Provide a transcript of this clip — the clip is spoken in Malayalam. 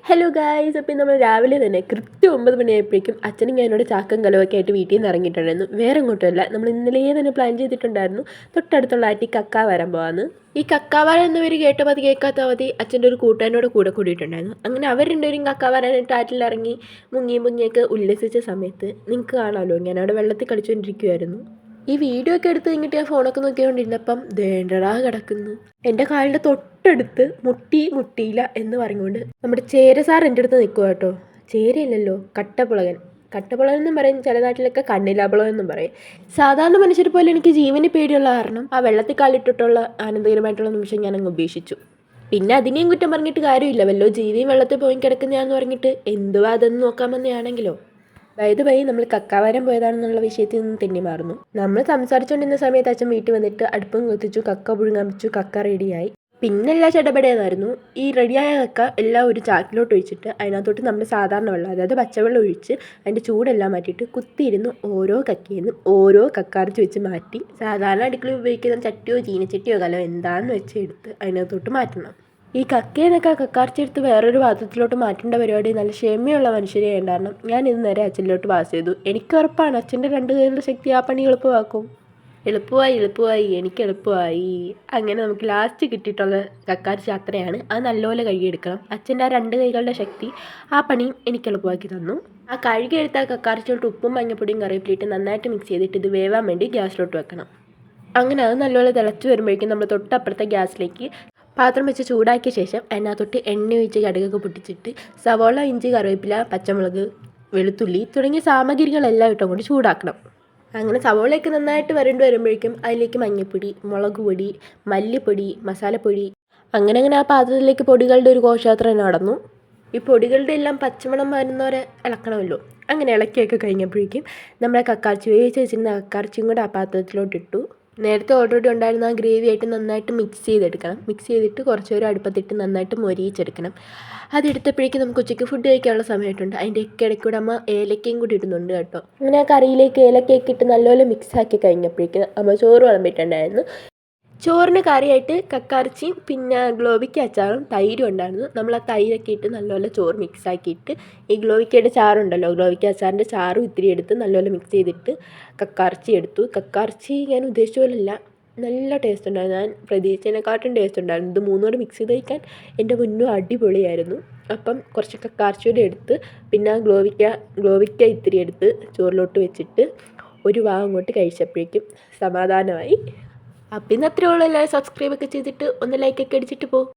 ഹലോ ഗായ്സ്, അപ്പോൾ നമ്മൾ രാവിലെ തന്നെ കൃത്യം 9 മണിയായപ്പോഴേക്കും അച്ഛനും ഞാനോട് ചാക്കും കലമൊക്കെ ആയിട്ട് വീട്ടിൽ നിന്ന് ഇറങ്ങിയിട്ടുണ്ടായിരുന്നു. വേറെ എങ്ങോട്ടുമല്ല, നമ്മൾ ഇന്നലെ തന്നെ പ്ലാൻ ചെയ്തിട്ടുണ്ടായിരുന്നു തൊട്ടടുത്തുള്ള ആറ്റി കക്ക വരാൻ പോകാമെന്ന്. ഈ കക്കാവര എന്നവർ കേട്ട മതി കേൾക്കാത്ത മതി അച്ഛൻ്റെ ഒരു കൂട്ടാനോട് കൂടെ കൂടിയിട്ടുണ്ടായിരുന്നു. അങ്ങനെ അവർ രണ്ടുപേരും കക്കാവരാനായിട്ട് ആറ്റിലിറങ്ങി മുങ്ങിയൊക്കെ ഉല്ലസിച്ച സമയത്ത് നിങ്ങൾക്ക് കാണാമല്ലോ, ഞാൻ അവിടെ വെള്ളത്തിൽ കളിച്ചുകൊണ്ടിരിക്കുമായിരുന്നു. ഈ വീഡിയോ ഒക്കെ എടുത്ത് കഴിഞ്ഞിട്ട് ഞാൻ ഫോണൊക്കെ നോക്കിക്കൊണ്ടിരുന്നപ്പം ദേണ്ടടാ കിടക്കുന്നു. എൻ്റെ കാലിൻ്റെ തൊട്ടടുത്ത് മുട്ടിയില്ല എന്ന് പറഞ്ഞുകൊണ്ട് നമ്മുടെ ചേര സാർ എൻ്റെ അടുത്ത് നിൽക്കുക കേട്ടോ. ചേരയില്ലല്ലോ, കട്ടപ്പുളകൻ എന്നും പറയും, ചില നാട്ടിലൊക്കെ കണ്ണിലാപ്പുളം എന്നും പറയും. സാധാരണ മനുഷ്യർ പോലെ എനിക്ക് ജീവന് പേടിയുള്ള കാരണം ആ വെള്ളത്തിൽ കാലിട്ടിട്ടുള്ള ആനന്ദകരമായിട്ടുള്ള നിമിഷം ഞാൻ അങ്ങ് ഉപേക്ഷിച്ചു. പിന്നെ അതിനെയും കുറ്റം പറഞ്ഞിട്ട് കാര്യമില്ല, വല്ലോ ജീവിയും വെള്ളത്തിൽ പോയി കിടക്കുന്നതാണെന്ന് പറഞ്ഞിട്ട് എന്തുവാ അതെന്ന് നോക്കാമെന്നാണെങ്കിലോ. അതായത് നമ്മൾ കക്കാവരം പോയതാണെന്നുള്ള വിഷയത്തിൽ നിന്ന് തെന്നി മാറുന്നു. നമ്മൾ സംസാരിച്ചുകൊണ്ടിരുന്ന സമയത്ത് അച്ഛൻ വീട്ടിൽ വന്നിട്ട് അടുപ്പം കത്തിച്ചു, കക്ക പുഴുങ്ങാൻ വെച്ചു, കക്ക റെഡിയായി. പിന്നെ എല്ലാം ചടപടയെന്നായിരുന്നു. ഈ റെഡിയായ കക്ക എല്ലാം ഒരു ചാക്കിലോട്ട് ഒഴിച്ചിട്ട് അതിനകത്തോട്ട് നമ്മൾ സാധാരണ വെള്ളം, അതായത് പച്ചവെള്ളം ഒഴിച്ച് അതിൻ്റെ ചൂടെല്ലാം മാറ്റിയിട്ട് കുത്തിയിരുന്ന് ഓരോ കക്കയിൽ നിന്നും ഓരോ കക്കാർച്ച് വെച്ച് മാറ്റി സാധാരണ അടുക്കളയിൽ ഉപയോഗിക്കുന്ന ചട്ടിയോ ചീനച്ചട്ടിയോ കലോ എന്താണെന്ന് വെച്ച് എടുത്ത് അതിനകത്തോട്ട് മാറ്റണം. ഈ കക്കയെന്നൊക്കെ കക്കാർച്ചെടുത്ത് വേറൊരു പാത്രത്തിലോട്ട് മാറ്റേണ്ട പരിപാടി നല്ല ക്ഷമയുള്ള മനുഷ്യരെ ഉണ്ടായിരുന്നു. ഞാൻ ഇത് നേരെ അച്ഛനിലോട്ട് പാസ് ചെയ്തു. എനിക്ക് ഉറപ്പാണ് അച്ഛൻ്റെ 2 കൈകളുടെ ശക്തി ആ പണി എളുപ്പമാക്കും. എളുപ്പമായി എനിക്ക് എളുപ്പമായി. അങ്ങനെ നമുക്ക് ലാസ്റ്റ് കിട്ടിയിട്ടുള്ള കക്കാർച്ചി അത്രയാണ്. അത് നല്ലപോലെ കഴുകിയെടുക്കണം. അച്ഛൻ്റെ ആ 2 കൈകളുടെ ശക്തി ആ പണിയും എനിക്ക് എളുപ്പമാക്കി തന്നു. ആ കഴുകിയെടുത്ത ആ കക്കാർച്ചിലോട്ട് ഉപ്പും മഞ്ഞപ്പൊടിയും കറിവേപ്പിലിട്ട് നന്നായിട്ട് മിക്സ് ചെയ്തിട്ട് ഇത് വേവാൻ വേണ്ടി ഗ്യാസിലോട്ട് വെക്കണം. അങ്ങനെ അത് നല്ലപോലെ തിളച്ച് വരുമ്പോഴേക്കും നമ്മൾ തൊട്ടപ്പുറത്തെ ഗ്യാസിലേക്ക് പാത്രം വെച്ച് ചൂടാക്കിയ ശേഷം അതിനകത്തൊട്ട് എണ്ണ ഒഴിച്ച് കടുകൊക്കെ പൊട്ടിച്ചിട്ട് സവോള, ഇഞ്ചി, കറിവേപ്പില, പച്ചമുളക്, വെളുത്തുള്ളി തുടങ്ങിയ സാമഗ്രികളെല്ലാം ഇട്ടുകൊണ്ട് ചൂടാക്കണം. അങ്ങനെ സവോളയൊക്കെ നന്നായിട്ട് വരുമ്പോഴേക്കും അതിലേക്ക് മഞ്ഞൾപ്പൊടി, മുളക് പൊടി, മല്ലിപ്പൊടി, മസാലപ്പൊടി അങ്ങനെ ആ പാത്രത്തിലേക്ക് പൊടികളുടെ ഒരു ഘോഷയാത്ര നടന്നു. ഈ പൊടികളുടെ എല്ലാം പച്ചമണം വരുന്നവരെ ഇളക്കണമല്ലോ. അങ്ങനെ ഇളക്കിയൊക്കെ കഴിഞ്ഞപ്പോഴേക്കും നമ്മുടെ കക്കാർച്ചി വേവിച്ച് വെച്ചിരുന്ന കക്കാർച്ചിയും കൂടെ ആ പാത്രത്തിലോട്ടിട്ടു. നേരത്തെ ഓൾറെഡി ഉണ്ടായിരുന്ന ആ ഗ്രേവി ആയിട്ട് നന്നായിട്ട് മിക്സ് ചെയ്തെടുക്കണം. മിക്സ് ചെയ്തിട്ട് കുറച്ച് നേരം അടുപ്പത്തിട്ട് നന്നായിട്ട് മൊരിയിച്ചെടുക്കണം. അതെടുത്തപ്പോഴേക്കും നമുക്ക് ഉച്ചയ്ക്ക് ഫുഡ് കഴിക്കാനുള്ള സമയമായിട്ടുണ്ട്. അതിൻ്റെ ഇടയ്ക്കൂടെ അമ്മ ഏലക്കയും കൂടി ഇടുന്നുണ്ട് കേട്ടോ. അങ്ങനെ ആ കറിയിലേക്ക് ഏലക്കയൊക്കെ ഇട്ട് നല്ലപോലെ മിക്സാക്കി കഴിഞ്ഞപ്പോഴേക്കും അമ്മ ചോറ് വിളമ്പിയിട്ടുണ്ടായിരുന്നു. ചോറിന് കറിയായിട്ട് കക്കാർച്ചിയും പിന്നെ ഗ്ലോബിക്ക അച്ചാറും തൈരും ഉണ്ടായിരുന്നു. നമ്മൾ ആ തൈരൊക്കെ ഇട്ട് നല്ലപോലെ ചോറ് മിക്സാക്കിയിട്ട് ഈ ഗ്ലോബിക്കയുടെ ചാറുണ്ടല്ലോ, ഗ്ലോബിക്ക അച്ചാറിൻ്റെ ചാറും ഇത്തിരി എടുത്ത് നല്ലപോലെ മിക്സ് ചെയ്തിട്ട് കക്കാർച്ചി എടുത്തു. കക്കാർച്ചി ഞാൻ ഉദ്ദേശിച്ച പോലെയല്ല, നല്ല ടേസ്റ്റ് ഉണ്ടായിരുന്നു. ഞാൻ പ്രതീക്ഷിച്ചതിനെക്കാട്ടും ടേസ്റ്റ് ഉണ്ടായിരുന്നു. ഇത് 3 കൂടെ മിക്സ് ചെയ്ത് കഴിക്കാൻ എൻ്റെ മുന്നും അടിപൊളിയായിരുന്നു. അപ്പം കുറച്ച് കക്കാർച്ചിയുടെ എടുത്ത് പിന്നെ ആ ഗ്ലോബിക്ക ഇത്തിരി എടുത്ത് ചോറിലോട്ട് വെച്ചിട്ട് ഒരു അങ്ങോട്ട് കഴിച്ചപ്പോഴേക്കും സമാധാനമായി. അപ്പം ഇന്ന് അത്രേ ഉള്ളൂ. എല്ലാവരും സബ്സ്ക്രൈബ് ഒക്കെ ചെയ്തിട്ട് ഒന്ന് ലൈക്കൊക്കെ അടിച്ചിട്ട് പോകും.